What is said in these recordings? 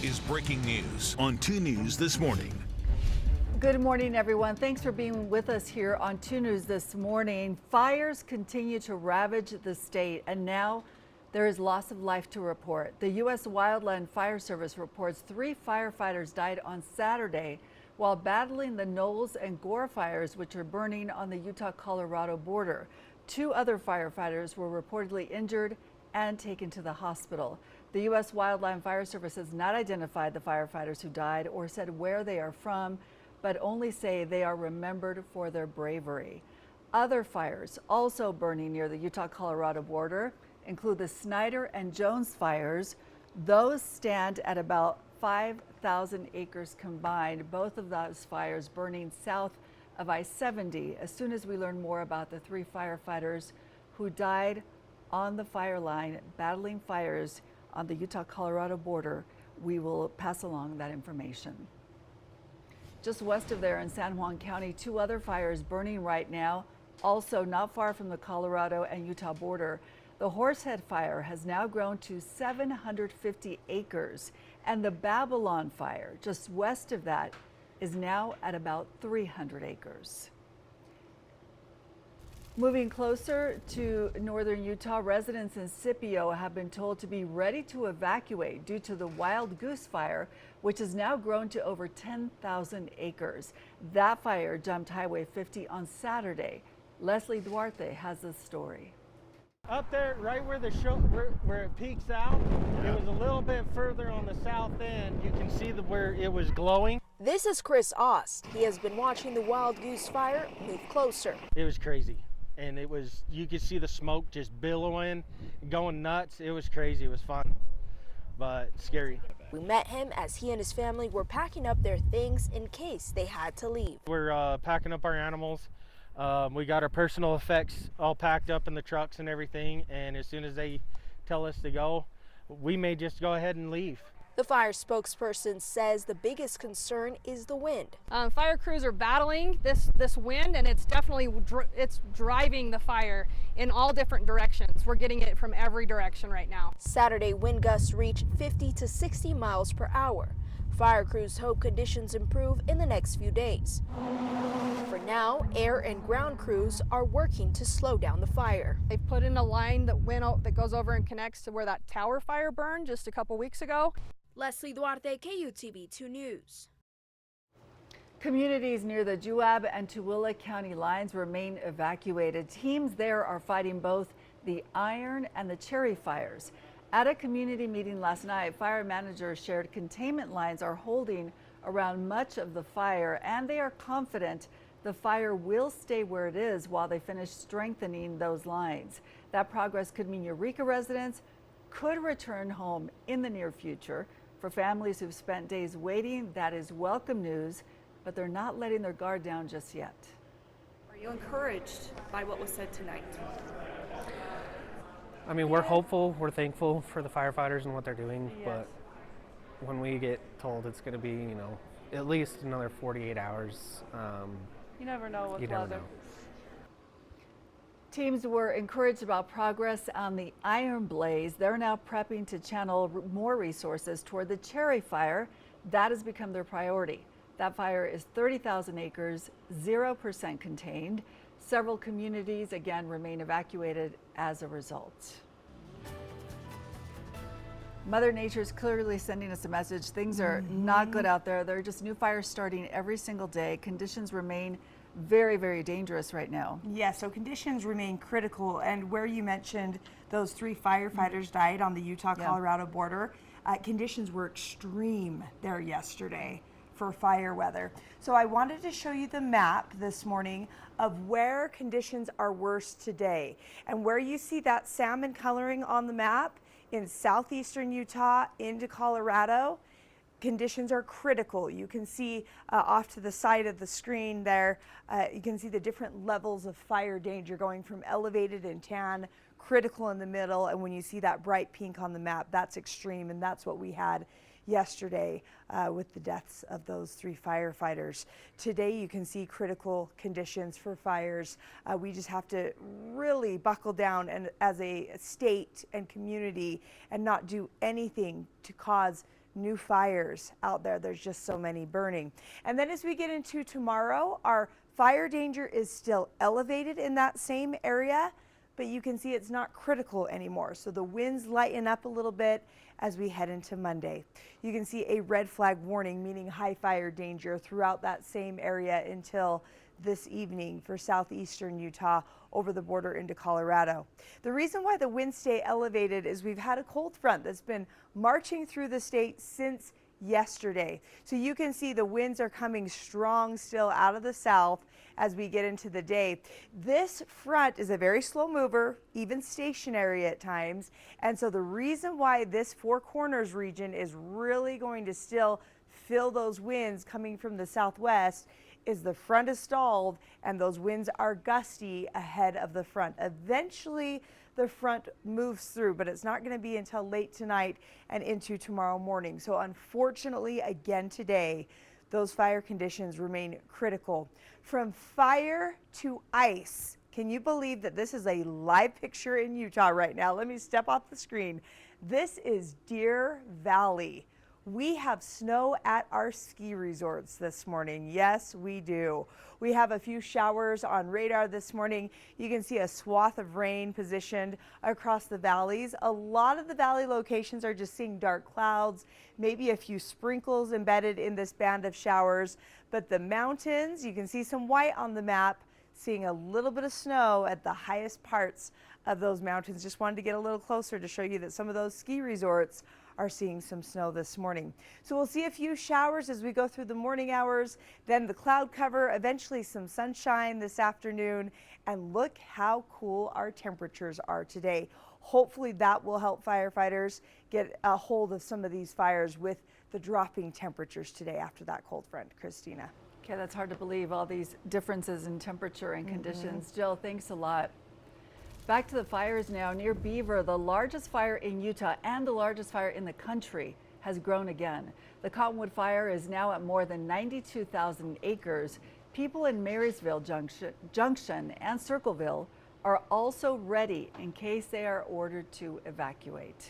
is breaking news on 2 News This Morning. Good morning, everyone. Thanks for being with us here on 2 News This Morning. Fires continue to ravage the state, and now there is loss of life to report. The U.S. Wildland Fire Service reports 3 firefighters died on Saturday while battling the Knowles and Gore fires, which are burning on the Utah-Colorado border. 2 other firefighters were reportedly injured and taken to the hospital. The U.S. Wildland Fire Service has not identified the firefighters who died or said where they are from, but only say they are remembered for their bravery. Other fires also burning near the Utah-Colorado border include the Snyder and Jones fires. Those stand at about 5,000 acres combined. Both of those fires burning south of I-70. As soon as we learn more about the 3 firefighters who died on the fire line battling fires on the Utah-Colorado border, we will pass along that information. Just west of there in San Juan County, 2 other fires burning right now, also not far from the Colorado and Utah border. The Horsehead fire has now grown to 750 acres, and the Babylon fire, just west of that, is now at about 300 acres. Moving closer to northern Utah, residents in Scipio have been told to be ready to evacuate due to the wild goose fire, which has now grown to over 10,000 acres. That fire jumped Highway 50 on Saturday. Leslie Duarte has the story. Up there, right where where it peaks out, it was a little bit further on the south end. You can see where it was glowing. This is Chris Ost. He has been watching the wild goose fire move closer. It was crazy. And you could see the smoke just billowing, going nuts. It was crazy. It was fun, but scary. We met him as he and his family were packing up their things in case they had to leave. We're packing up our animals. We got our personal effects all packed up in the trucks and everything. And as soon as they tell us to go, we may just go ahead and leave. The fire spokesperson says the biggest concern is the wind. Fire crews are battling this wind, and it's definitely it's driving the fire in all different directions. We're getting it from every direction right now. Saturday wind gusts reach 50 to 60 miles per hour. Fire crews hope conditions improve in the next few days. For now, air and ground crews are working to slow down the fire. They've put in a line that goes over and connects to where that tower fire burned just a couple weeks ago. Leslie Duarte, KUTV 2 News. Communities near the Juab and Tooele County lines remain evacuated. Teams there are fighting both the Iron and the Cherry fires. At a community meeting last night, fire managers shared containment lines are holding around much of the fire, and they are confident the fire will stay where it is while they finish strengthening those lines. That progress could mean Eureka residents could return home in the near future. For families who've spent days waiting, that is welcome news, but they're not letting their guard down just yet. Are you encouraged by what was said tonight? I mean, we're hopeful, we're thankful for the firefighters and what they're doing, yes. But when we get told it's going to be, at least another 48 hours, you never know with you weather. never know. Teams were encouraged about progress on the Iron Blaze. They're now prepping to channel more resources toward the Cherry fire. That has become their priority. That fire is 30,000 acres, 0% contained. Several communities, again, remain evacuated as a result. Mother Nature's clearly sending us a message. Things are not good out there. There are just new fires starting every single day. Conditions remain very, very dangerous right now. Yeah, so conditions remain critical. And where you mentioned those 3 firefighters died on the Utah-Colorado border, conditions were extreme there yesterday for fire weather. So I wanted to show you the map this morning of where conditions are worse today. And where you see that salmon coloring on the map in southeastern Utah into Colorado, conditions are critical. You can see off to the side of the screen there, you can see the different levels of fire danger going from elevated and tan, critical in the middle, and when you see that bright pink on the map, that's extreme, and that's what we had yesterday with the deaths of those 3 firefighters. Today you can see critical conditions for fires. We just have to really buckle down and as a state and community and not do anything to cause new fires out there. There's just so many burning. And then as we get into tomorrow, our fire danger is still elevated in that same area, but you can see it's not critical anymore. So the winds lighten up a little bit as we head into Monday. You can see a red flag warning, meaning high fire danger throughout that same area until this evening for southeastern Utah over the border into Colorado. The reason why the winds stay elevated is we've had a cold front that's been marching through the state since yesterday. So you can see the winds are coming strong still out of the south as we get into the day. This front is a very slow mover, even stationary at times. And so the reason why this Four Corners region is really going to still feel those winds coming from the southwest is the front is stalled and those winds are gusty ahead of the front. Eventually the front moves through, but it's not going to be until late tonight and into tomorrow morning. So unfortunately, again today, those fire conditions remain critical. From fire to ice. Can you believe that this is a live picture in Utah right now? Let me step off the screen. This is Deer Valley. We have snow at our ski resorts this morning. Yes, we do. We have a few showers on radar this morning. You can see a swath of rain positioned across the valleys. A lot of the valley locations are just seeing dark clouds, maybe a few sprinkles embedded in this band of showers. But the mountains, you can see some white on the map, seeing a little bit of snow at the highest parts of those mountains. Just wanted to get a little closer to show you that some of those ski resorts are seeing some snow this morning. So we'll see a few showers as we go through the morning hours, then the cloud cover, eventually some sunshine this afternoon, and look how cool our temperatures are today. Hopefully that will help firefighters get a hold of some of these fires with the dropping temperatures today after that cold front. Christina. Okay, that's hard to believe, all these differences in temperature and conditions. Jill, thanks a lot. Back to the fires now. Near Beaver, the largest fire in Utah and the largest fire in the country has grown again. The Cottonwood fire is now at more than 92,000 acres. People in Marysville Junction and Circleville are also ready in case they are ordered to evacuate.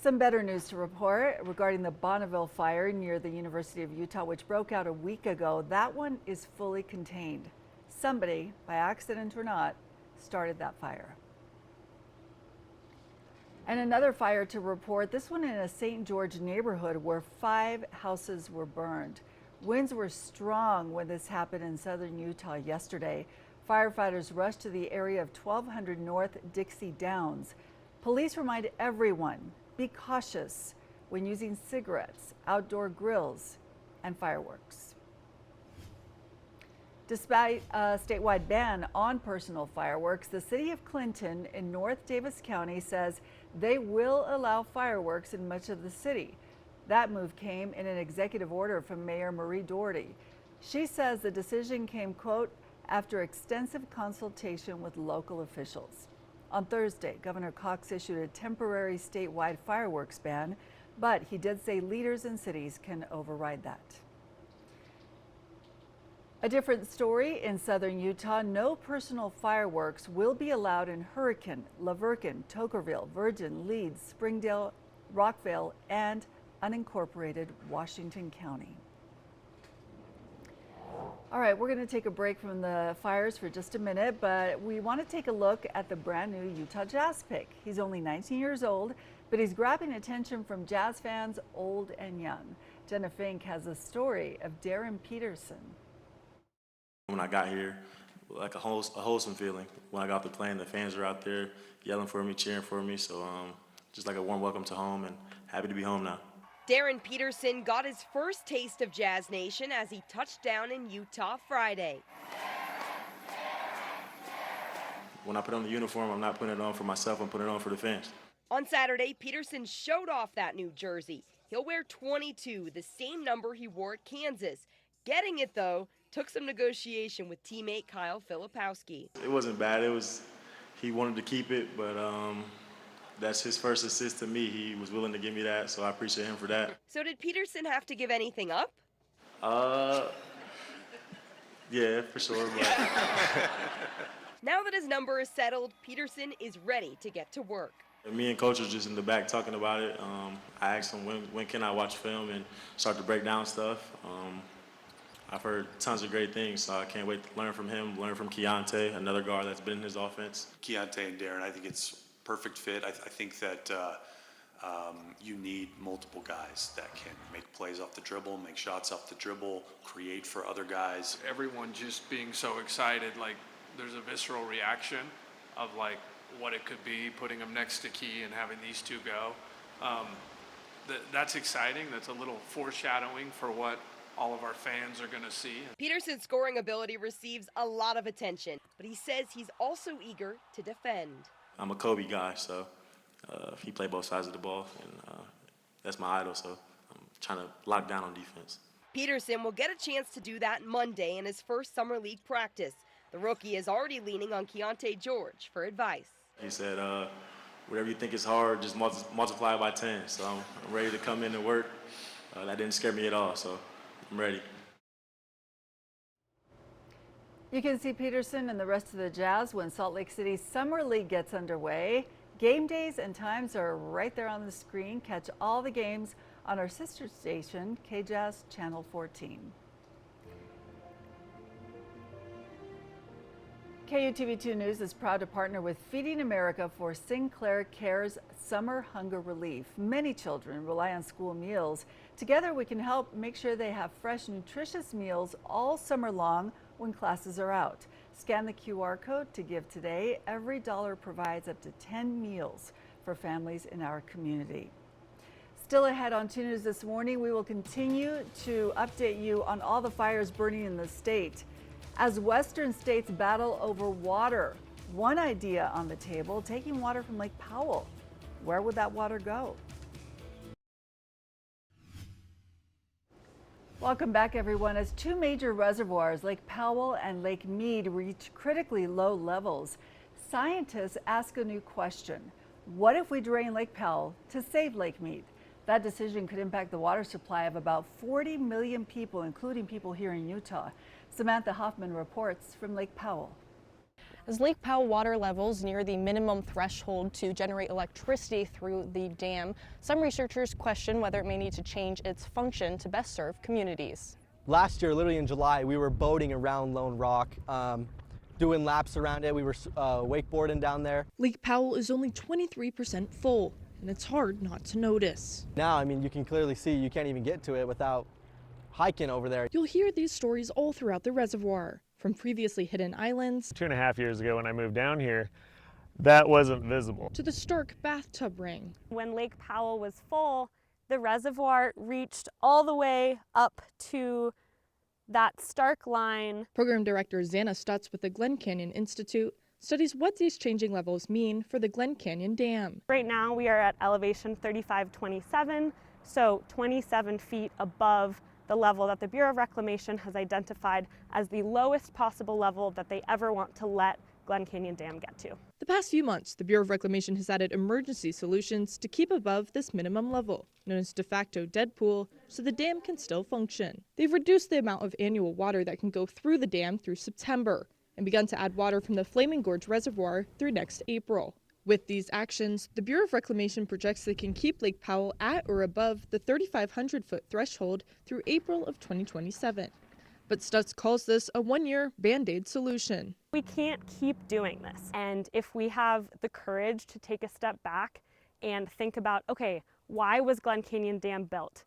Some better news to report regarding the Bonneville fire near the University of Utah, which broke out a week ago. That one is fully contained. Somebody, by accident or not, started that fire. And another fire to report, this one in a St. George neighborhood where 5 houses were burned. Winds were strong when this happened in southern Utah yesterday. Firefighters rushed to the area of 1200 North Dixie Downs. Police remind everyone, be cautious when using cigarettes, outdoor grills, and fireworks. Despite a statewide ban on personal fireworks, the city of Clinton in North Davis County says they will allow fireworks in much of the city. That move came in an executive order from Mayor Marie Doherty. She says the decision came, quote, after extensive consultation with local officials. On Thursday, Governor Cox issued a temporary statewide fireworks ban, but he did say leaders in cities can override that. A different story in southern Utah. No personal fireworks will be allowed in Hurricane, La Verkin, Tokerville, Virgin, Leeds, Springdale, Rockville, and unincorporated Washington County. All right, we're going to take a break from the fires for just a minute, but we want to take a look at the brand new Utah Jazz pick. He's only 19 years old, but he's grabbing attention from jazz fans old and young. Jenna Fink has a story of Darren Peterson. When I got here, like a wholesome feeling. When I got off the plane, the fans were out there yelling for me, cheering for me. So just like a warm welcome to home, and happy to be home now. Darren Peterson got his first taste of Jazz Nation as he touched down in Utah Friday. When I put on the uniform, I'm not putting it on for myself, I'm putting it on for the fans. On Saturday, Peterson showed off that new jersey. He'll wear 22, the same number he wore at Kansas. Getting it, though, took some negotiation with teammate Kyle Filipowski. It wasn't bad. He wanted to keep it, but that's his first assist to me. He was willing to give me that, so I appreciate him for that. So did Peterson have to give anything up? Yeah, for sure. But Now that his number is settled, Peterson is ready to get to work. Me and Coach were just in the back talking about it. I asked him when can I watch film and start to break down stuff. I've heard tons of great things, so I can't wait to learn from him, learn from Keontae, another guard that's been in his offense. Keontae and Darren, I think it's perfect fit. I think that you need multiple guys that can make plays off the dribble, make shots off the dribble, create for other guys. Everyone just being so excited, like there's a visceral reaction of like what it could be, putting them next to Key and having these two go. That's exciting. That's a little foreshadowing for what all of our fans are going to see. Peterson's scoring ability receives a lot of attention, but he says he's also eager to defend. I'm a Kobe guy, so he played both sides of the ball, and that's my idol, so I'm trying to lock down on defense. Peterson will get a chance to do that Monday in his first summer league practice. The rookie is already leaning on Keontae George for advice. He said, whatever you think is hard, just multiply it by 10. So I'm ready to come in and work. That didn't scare me at all, so I'm ready. You can see Peterson and the rest of the Jazz when Salt Lake City's Summer League gets underway. Game days and times are right there on the screen. Catch all the games on our sister station, KJazz Channel 14. KUTV 2 News is proud to partner with Feeding America for Sinclair Care's Summer Hunger Relief. Many children rely on school meals. Together we can help make sure they have fresh, nutritious meals all summer long when classes are out. Scan the QR code to give today. Every dollar provides up to 10 meals for families in our community. Still ahead on 2 News this morning, we will continue to update you on all the fires burning in the state. As western states battle over water, one idea on the table, taking water from Lake Powell. Where would that water go? Welcome back, everyone. As two major reservoirs, Lake Powell and Lake Mead, reach critically low levels, scientists ask a new question. What if we drain Lake Powell to save Lake Mead? That decision could impact the water supply of about 40 million people, including people here in Utah. Samantha Hoffman reports from Lake Powell. As Lake Powell water levels near the minimum threshold to generate electricity through the dam, some researchers question whether it may need to change its function to best serve communities. Last year, literally in July, we were boating around Lone Rock, doing laps around it. We were wakeboarding down there. Lake Powell is only 23% full, and it's hard not to notice. Now, I mean, you can clearly see you can't even get to it without hiking over there. You'll hear these stories all throughout the reservoir, from previously hidden islands 2.5 years ago when I moved down here, that wasn't visible, to the stark bathtub ring. When Lake Powell was full, the reservoir reached all the way up to that stark line. Program Director Xana Stutz with the Glen Canyon Institute studies what these changing levels mean for the Glen Canyon Dam. Right now we are at elevation 3527, so 27 feet above the level that the Bureau of Reclamation has identified as the lowest possible level that they ever want to let Glen Canyon Dam get to. The past few months, the Bureau of Reclamation has added emergency solutions to keep above this minimum level, known as de facto dead pool, so the dam can still function. They've reduced the amount of annual water that can go through the dam through September, and begun to add water from the Flaming Gorge Reservoir through next April. With these actions, the Bureau of Reclamation projects they can keep Lake Powell at or above the 3,500-foot threshold through April of 2027. But Stutz calls this a one-year Band-Aid solution. We can't keep doing this. And if we have the courage to take a step back and think about, okay, why was Glen Canyon Dam built?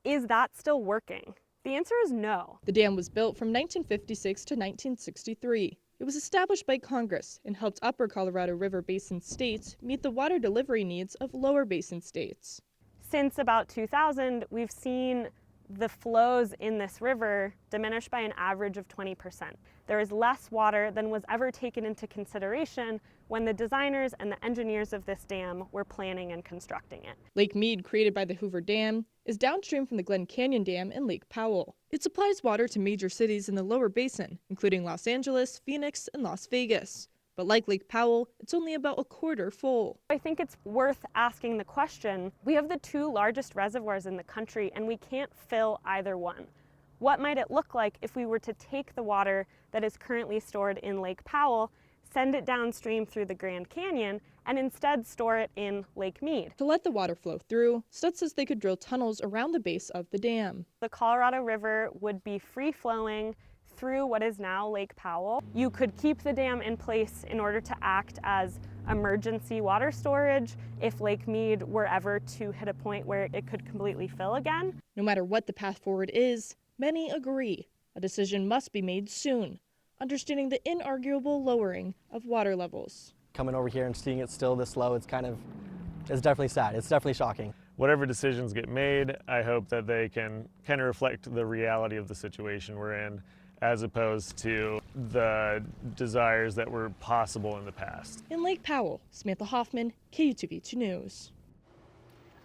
Is that still working? The answer is no. The dam was built from 1956 to 1963. It was established by Congress and helped upper Colorado River Basin states meet the water delivery needs of lower basin states. Since about 2000, we've seen the flows in this river diminish by an average of 20%. There is less water than was ever taken into consideration when the designers and the engineers of this dam were planning and constructing it. Lake Mead, created by the Hoover Dam, is downstream from the Glen Canyon Dam and Lake Powell. It supplies water to major cities in the lower basin, including Los Angeles, Phoenix, and Las Vegas. But like Lake Powell, it's only about a quarter full. I think it's worth asking the question, we have the two largest reservoirs in the country and we can't fill either one. What might it look like if we were to take the water that is currently stored in Lake Powell, send it downstream through the Grand Canyon, and instead store it in Lake Mead. To let the water flow through, Studt says they could drill tunnels around the base of the dam. The Colorado River would be free-flowing through what is now Lake Powell. You could keep the dam in place in order to act as emergency water storage if Lake Mead were ever to hit a point where it could completely fill again. No matter what the path forward is, many agree a decision must be made soon, understanding the inarguable lowering of water levels. Coming over here and seeing it still this low, it's definitely sad. It's definitely shocking. Whatever decisions get made, I hope that they can kind of reflect the reality of the situation we're in, as opposed to the desires that were possible in the past. In Lake Powell, Samantha Hoffman, KUTV 2 News.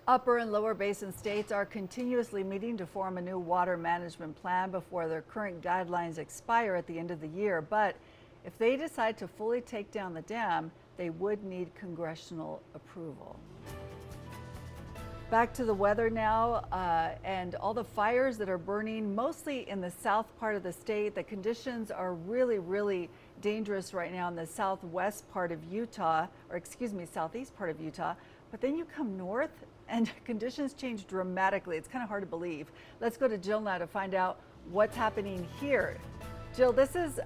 Upper and lower basin states are continuously meeting to form a new water management plan before their current guidelines expire at the end of the year. But if they decide to fully take down the dam, they would need congressional approval. Back to the weather now, and all the fires that are burning mostly in the south part of the state. The conditions are really dangerous right now in the southwest part of Utah, or excuse me, southeast part of Utah. But then you come north and conditions change dramatically. It's kind of hard to believe. Let's go to Jill now to find out what's happening here. Jill, this is,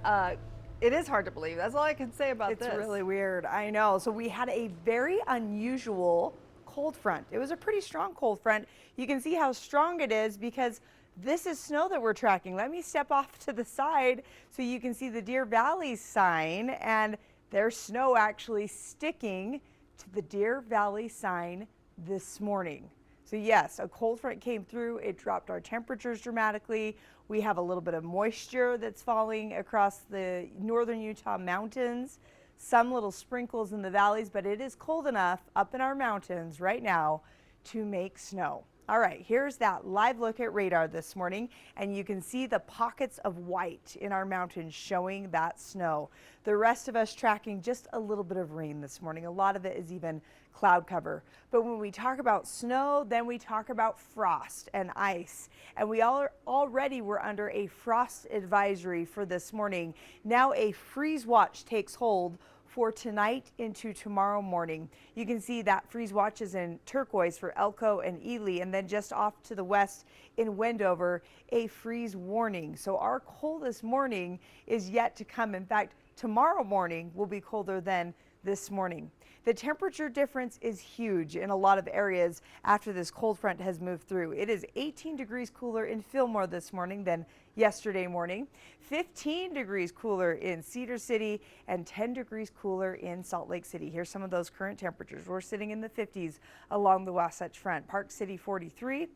it is hard to believe. That's all I can say about this. It's really weird, I know. So we had a very unusual cold front. It was a pretty strong cold front. You can see how strong it is because this is snow that we're tracking. Let me step off to the side so you can see the Deer Valley sign, and there's snow actually sticking to the Deer Valley sign this morning. So yes, a cold front came through. It dropped our temperatures dramatically. We have a little bit of moisture that's falling across the northern Utah mountains. Some little sprinkles in the valleys, but it is cold enough up in our mountains right now to make snow. All right, here's that live look at radar this morning, and you can see the pockets of white in our mountains showing that snow. The rest of us tracking just a little bit of rain this morning. A lot of it is even cloud cover. But when we talk about snow, then we talk about frost and ice. And we already were under a frost advisory for this morning. Now a freeze watch takes hold for tonight into tomorrow morning. You can see that freeze watch is in turquoise for Elko and Ely, and then just off to the west in Wendover, a freeze warning. So our coldest morning is yet to come. In fact, tomorrow morning will be colder than this morning. The temperature difference is huge in a lot of areas after this cold front has moved through. It is 18 degrees cooler in Fillmore this morning than yesterday morning, 15 degrees cooler in Cedar City, and 10 degrees cooler in Salt Lake City. Here's some of those current temperatures. We're sitting in the 50s along the Wasatch Front. Park City 43,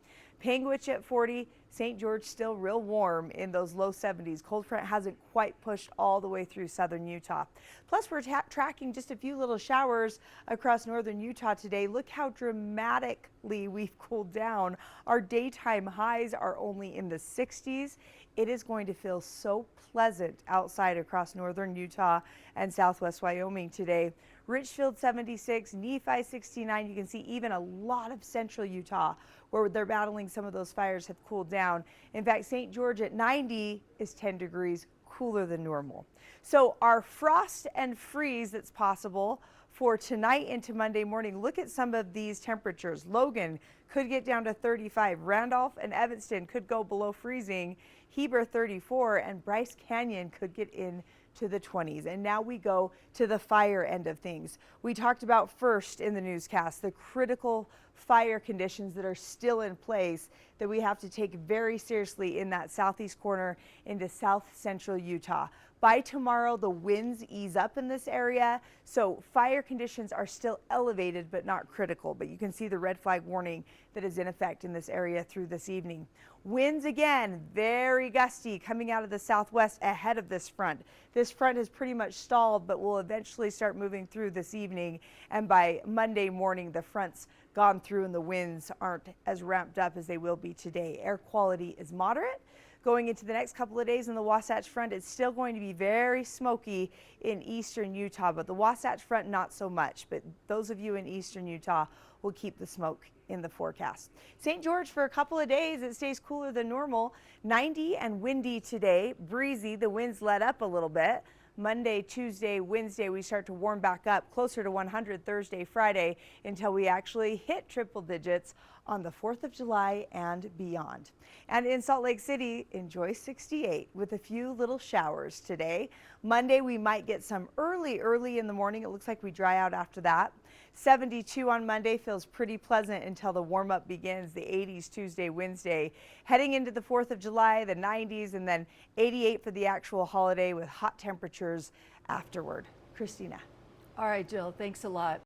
Panguitch at 40, St. George still real warm in those low 70s. Cold front hasn't quite pushed all the way through southern Utah. Plus, we're tracking just a few little showers across northern Utah today. Look how dramatically we've cooled down. Our daytime highs are only in the 60s. It is going to feel so pleasant outside across northern Utah and southwest Wyoming today. Richfield 76, Nephi 69. You can see even a lot of central Utah where they're battling some of those fires have cooled down. In fact, St. George at 90 is 10 degrees cooler than normal. So our frost and freeze that's possible for tonight into Monday morning. Look at some of these temperatures. Logan could get down to 35. Randolph and Evanston could go below freezing. Heber 34, and Bryce Canyon could get into the 20s. And now we go to the fire end of things. We talked about first in the newscast the critical fire conditions that are still in place that we have to take very seriously in that southeast corner into south central Utah. By tomorrow, the winds ease up in this area, so fire conditions are still elevated but not critical. But you can see the red flag warning that is in effect in this area through this evening. Winds again, very gusty coming out of the southwest ahead of this front. This front has pretty much stalled, but will eventually start moving through this evening. And by Monday morning, the front's gone through and the winds aren't as ramped up as they will be today. Air quality is moderate. Going into the next couple of days in the Wasatch Front, it's still going to be very smoky in eastern Utah, but the Wasatch Front not so much. But those of you in eastern Utah will keep the smoke in the forecast. St. George for a couple of days, it stays cooler than normal. 90 and windy today, breezy. The winds let up a little bit, Monday, Tuesday, Wednesday, we start to warm back up closer to 100 Thursday, Friday, until we actually hit triple digits on the 4th of July and beyond. And in Salt Lake City, enjoy 68 with a few little showers today. Monday, we might get some early in the morning. It looks like we dry out after that. 72 on Monday feels pretty pleasant until the warm up begins. The 80s Tuesday, Wednesday. Heading into the 4th of July, the 90s, and then 88 for the actual holiday with hot temperatures afterward. Christina. All right, Jill, thanks a lot.